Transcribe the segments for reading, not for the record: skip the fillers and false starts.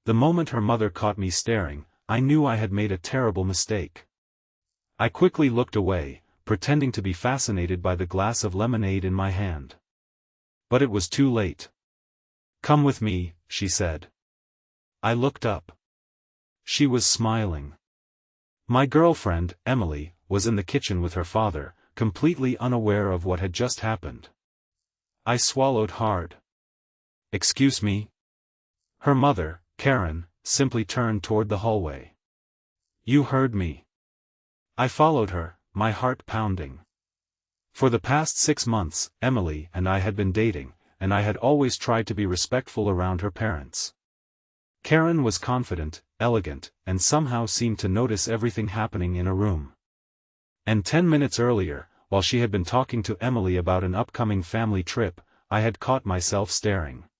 The moment her mother caught me staring, I knew I had made a terrible mistake. I quickly looked away, pretending to be fascinated by the glass of lemonade in my hand. But it was too late. "Come with me," she said. I looked up. She was smiling. My girlfriend, Emily, was in the kitchen with her father, completely unaware of what had just happened. I swallowed hard. "Excuse me?" Her mother, Karen, simply turned toward the hallway. "You heard me." I followed her, my heart pounding. For the past 6 months, Emily and I had been dating, and I had always tried to be respectful around her parents. Karen was confident, elegant, and somehow seemed to notice everything happening in a room. And 10 minutes earlier, while she had been talking to Emily about an upcoming family trip, I had caught myself staring.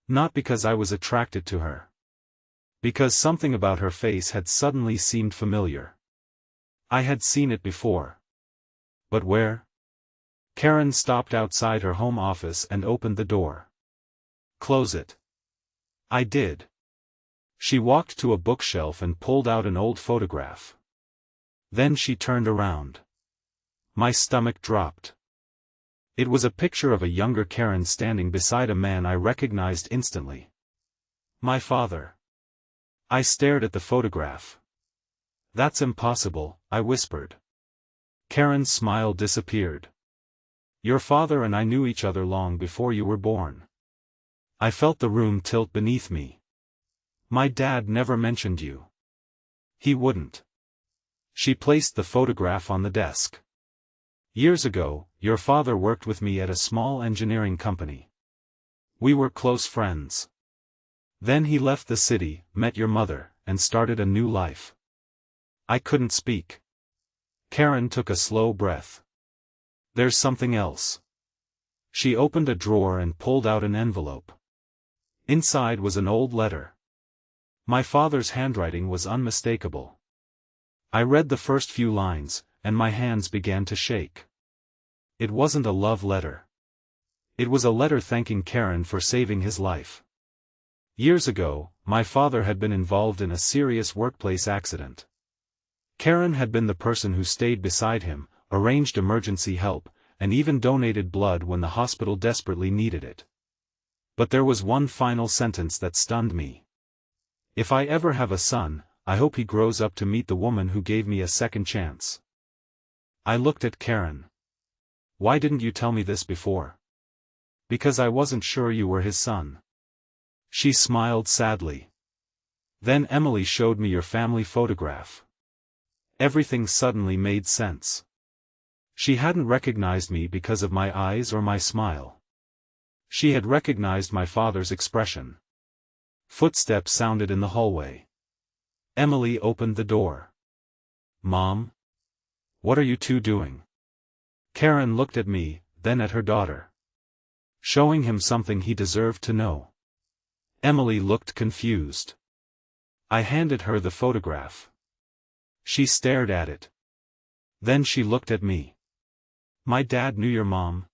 Not because I was attracted to her. Because something about her face had suddenly seemed familiar. I had seen it before. But where? Karen stopped outside her home office and opened the door. "Close it." I did. She walked to a bookshelf and pulled out an old photograph. Then she turned around. My stomach dropped. It was a picture of a younger Karen standing beside a man I recognized instantly. My father. I stared at the photograph. "That's impossible," I whispered. Karen's smile disappeared. "Your father and I knew each other long before you were born." I felt the room tilt beneath me. "My dad never mentioned you." "He wouldn't." She placed the photograph on the desk. "Years ago, your father worked with me at a small engineering company. We were close friends. Then he left the city, met your mother, and started a new life." I couldn't speak. Karen took a slow breath. "There's something else." She opened a drawer and pulled out an envelope. Inside was an old letter. My father's handwriting was unmistakable. I read the first few lines, and my hands began to shake. It wasn't a love letter. It was a letter thanking Karen for saving his life. Years ago, my father had been involved in a serious workplace accident. Karen had been the person who stayed beside him, arranged emergency help, and even donated blood when the hospital desperately needed it. But there was one final sentence that stunned me. "If I ever have a son, I hope he grows up to meet the woman who gave me a second chance." I looked at Karen. "Why didn't you tell me this before?" "Because I wasn't sure you were his son." She smiled sadly. "Then Emily showed me your family photograph." Everything suddenly made sense. She hadn't recognized me because of my eyes or my smile. She had recognized my father's expression. Footsteps sounded in the hallway. Emily opened the door. "Mom? What are you two doing?" Karen looked at me, then at her daughter. Showing him something he deserved to know. Emily looked confused. I handed her the photograph. She stared at it. Then she looked at me. "My dad knew your mom?"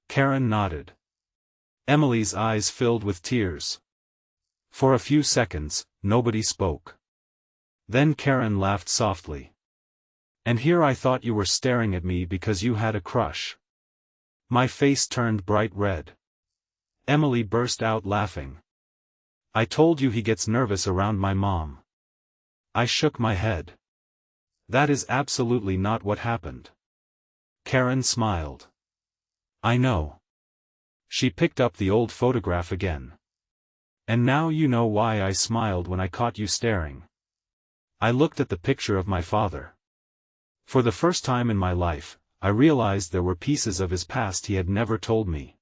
Karen nodded. Emily's eyes filled with tears. For a few seconds, nobody spoke. Then Karen laughed softly. "And here I thought you were staring at me because you had a crush." My face turned bright red. Emily burst out laughing. "I told you he gets nervous around my mom." I shook my head. "That is absolutely not what happened." Karen smiled. "I know." She picked up the old photograph again. "And now you know why I smiled when I caught you staring." I looked at the picture of my father. For the first time in my life, I realized there were pieces of his past he had never told me.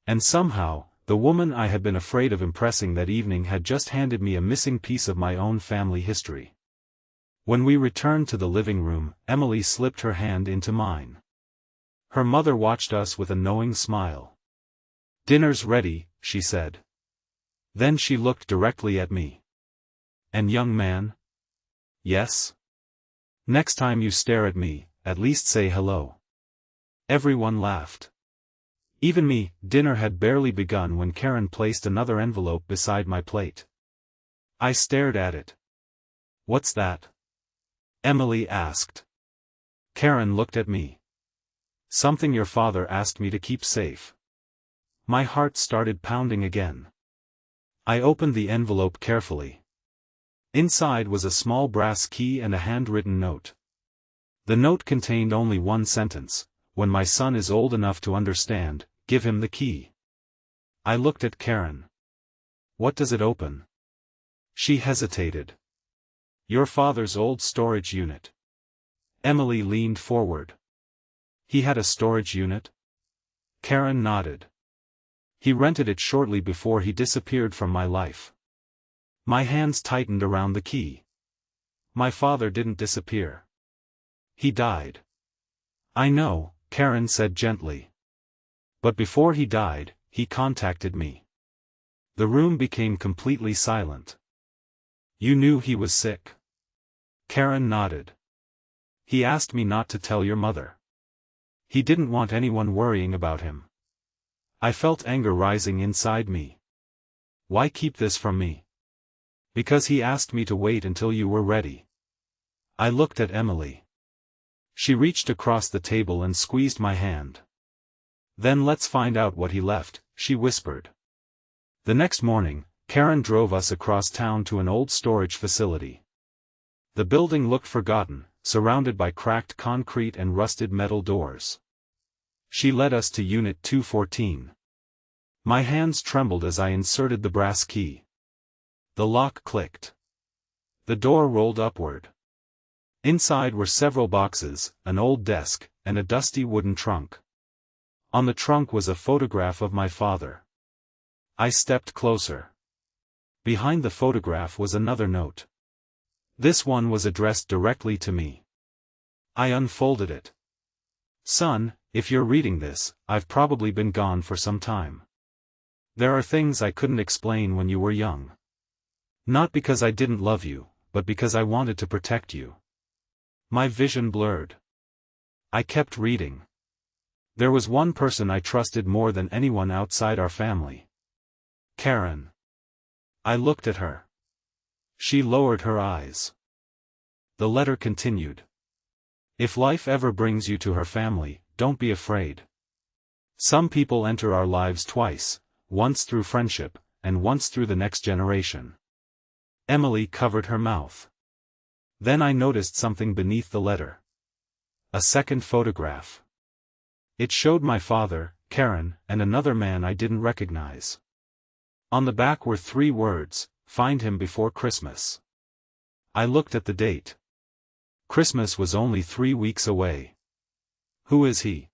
And somehow, the woman I had been afraid of impressing that evening had just handed me a missing piece of my own family history. When we returned to the living room, Emily slipped her hand into mine. Her mother watched us with a knowing smile. "Dinner's ready," she said. Then she looked directly at me. "And young man?" "Yes?" "Next time you stare at me, at least say hello." Everyone laughed. Even me. Dinner had barely begun when Karen placed another envelope beside my plate. I stared at it. "What's that?" Emily asked. Karen looked at me. "Something your father asked me to keep safe." My heart started pounding again. I opened the envelope carefully. Inside was a small brass key and a handwritten note. The note contained only one sentence: "When my son is old enough to understand, give him the key." I looked at Karen. "What does it open?" She hesitated. "Your father's old storage unit." Emily leaned forward. "He had a storage unit?" Karen nodded. "He rented it shortly before he disappeared from my life." My hands tightened around the key. "My father didn't disappear. He died." "I know," Karen said gently. "But before he died, he contacted me." The room became completely silent. "You knew he was sick?" Karen nodded. "He asked me not to tell your mother. He didn't want anyone worrying about him." I felt anger rising inside me. "Why keep this from me?" "Because he asked me to wait until you were ready." I looked at Emily. She reached across the table and squeezed my hand. "Then let's find out what he left," she whispered. The next morning, Karen drove us across town to an old storage facility. The building looked forgotten, surrounded by cracked concrete and rusted metal doors. She led us to Unit 214. My hands trembled as I inserted the brass key. The lock clicked. The door rolled upward. Inside were several boxes, an old desk, and a dusty wooden trunk. On the trunk was a photograph of my father. I stepped closer. Behind the photograph was another note. This one was addressed directly to me. I unfolded it. "Son, if you're reading this, I've probably been gone for some time. There are things I couldn't explain when you were young. Not because I didn't love you, but because I wanted to protect you." My vision blurred. I kept reading. There was one person I trusted more than anyone outside our family. Karen. I looked at her. She lowered her eyes. The letter continued. "If life ever brings you to her family, don't be afraid. Some people enter our lives twice, once through friendship, and once through the next generation." Emily covered her mouth. Then I noticed something beneath the letter. A second photograph. It showed my father, Karen, and another man I didn't recognize. On the back were 3 words: "Find him before Christmas." I looked at the date. Christmas was only 3 weeks away. "Who is he?"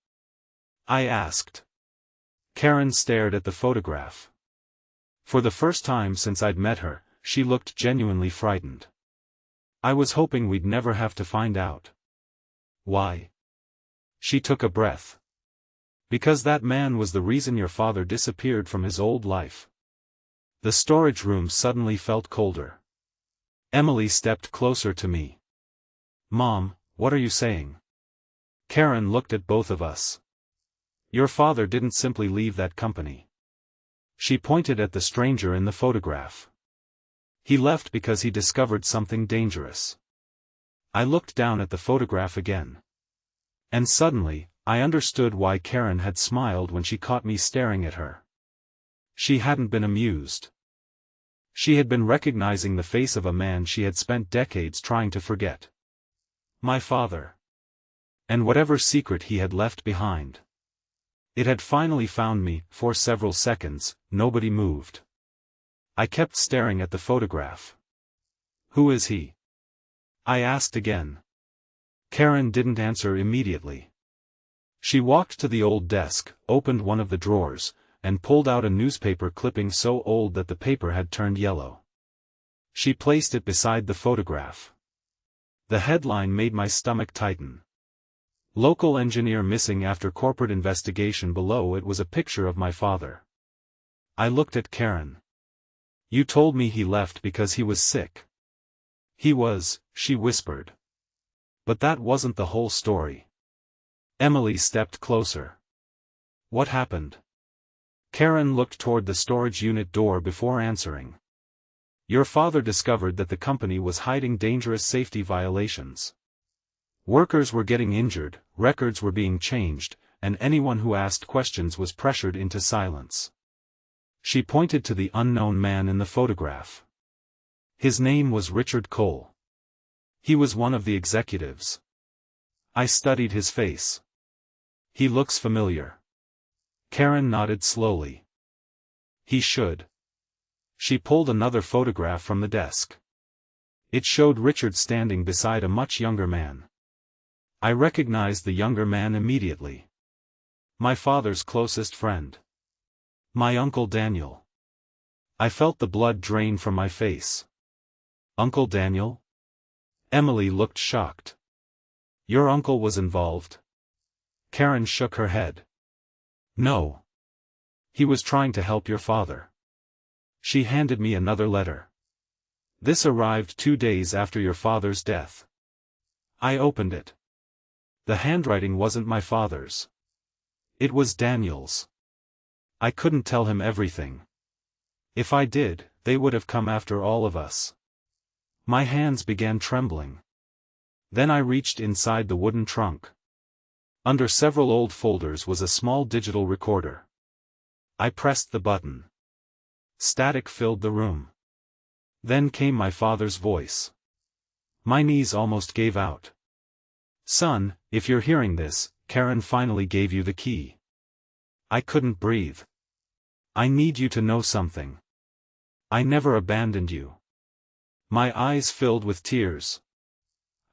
I asked. Karen stared at the photograph. For the first time since I'd met her, she looked genuinely frightened. "I was hoping we'd never have to find out." "Why?" She took a breath. "Because that man was the reason your father disappeared from his old life." The storage room suddenly felt colder. Emily stepped closer to me. "Mom, what are you saying?" Karen looked at both of us. "Your father didn't simply leave that company." She pointed at the stranger in the photograph. "He left because he discovered something dangerous." I looked down at the photograph again. And suddenly, I understood why Karen had smiled when she caught me staring at her. She hadn't been amused. She had been recognizing the face of a man she had spent decades trying to forget. My father. And whatever secret he had left behind. It had finally found me. For several seconds, nobody moved. I kept staring at the photograph. "Who is he?" I asked again. Karen didn't answer immediately. She walked to the old desk, opened one of the drawers, and pulled out a newspaper clipping so old that the paper had turned yellow. She placed it beside the photograph. The headline made my stomach tighten. "Local engineer missing after corporate investigation." Below it was a picture of my father. I looked at Karen. "You told me he left because he was sick." "He was," she whispered. "But that wasn't the whole story." Emily stepped closer. "What happened?" Karen looked toward the storage unit door before answering. Your father discovered that the company was hiding dangerous safety violations. Workers were getting injured, records were being changed, and anyone who asked questions was pressured into silence. She pointed to the unknown man in the photograph. His name was Richard Cole. He was one of the executives. I studied his face. He looks familiar. Karen nodded slowly. He should. She pulled another photograph from the desk. It showed Richard standing beside a much younger man. I recognized the younger man immediately. My father's closest friend. My Uncle Daniel. I felt the blood drain from my face. Uncle Daniel? Emily looked shocked. Your uncle was involved? Karen shook her head. No. He was trying to help your father. She handed me another letter. This arrived 2 days after your father's death. I opened it. The handwriting wasn't my father's. It was Daniel's. I couldn't tell him everything. If I did, they would have come after all of us. My hands began trembling. Then I reached inside the wooden trunk. Under several old folders was a small digital recorder. I pressed the button. Static filled the room. Then came my father's voice. My knees almost gave out. Son, if you're hearing this, Karen finally gave you the key. I couldn't breathe. I need you to know something. I never abandoned you. My eyes filled with tears.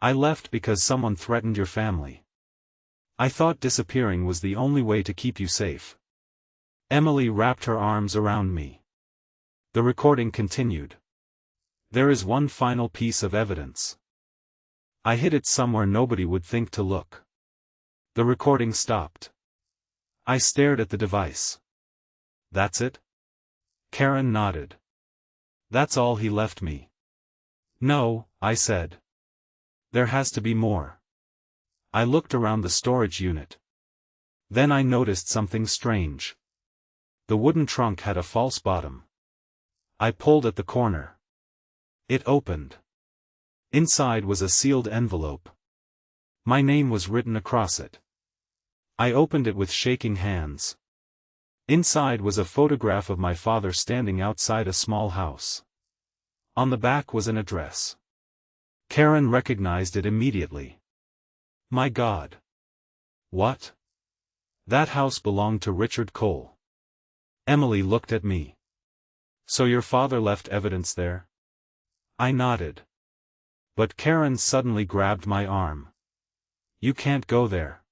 I left because someone threatened your family. I thought disappearing was the only way to keep you safe. Emily wrapped her arms around me. The recording continued. There is one final piece of evidence. I hid it somewhere nobody would think to look. The recording stopped. I stared at the device. That's it? Karen nodded. That's all he left me. No, I said. There has to be more. I looked around the storage unit. Then I noticed something strange. The wooden trunk had a false bottom. I pulled at the corner. It opened. Inside was a sealed envelope. My name was written across it. I opened it with shaking hands. Inside was a photograph of my father standing outside a small house. On the back was an address. Karen recognized it immediately. My God! What? That house belonged to Richard Cole. Emily looked at me. So your father left evidence there? I nodded. But Karen suddenly grabbed my arm. You can't go there.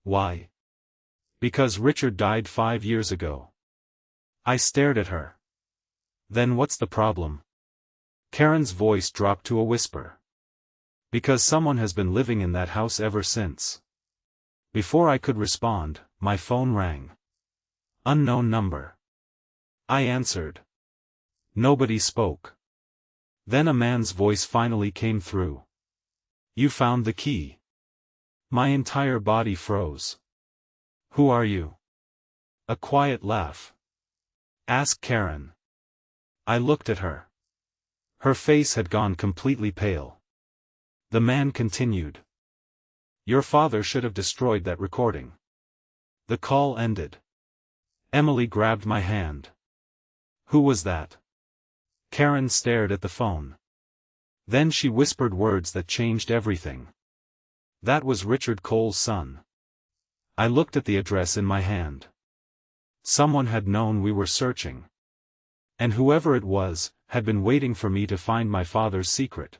Why? Because Richard died 5 years ago. I stared at her. Then what's the problem? Karen's voice dropped to a whisper. Because someone has been living in that house ever since. Before I could respond, my phone rang. Unknown number. I answered. Nobody spoke. Then a man's voice finally came through. You found the key. My entire body froze. Who are you? A quiet laugh. Ask Karen. I looked at her. Her face had gone completely pale. The man continued. Your father should have destroyed that recording. The call ended. Emily grabbed my hand. Who was that? Karen stared at the phone. Then she whispered words that changed everything. That was Richard Cole's son. I looked at the address in my hand. Someone had known we were searching. And whoever it was, had been waiting for me to find my father's secret.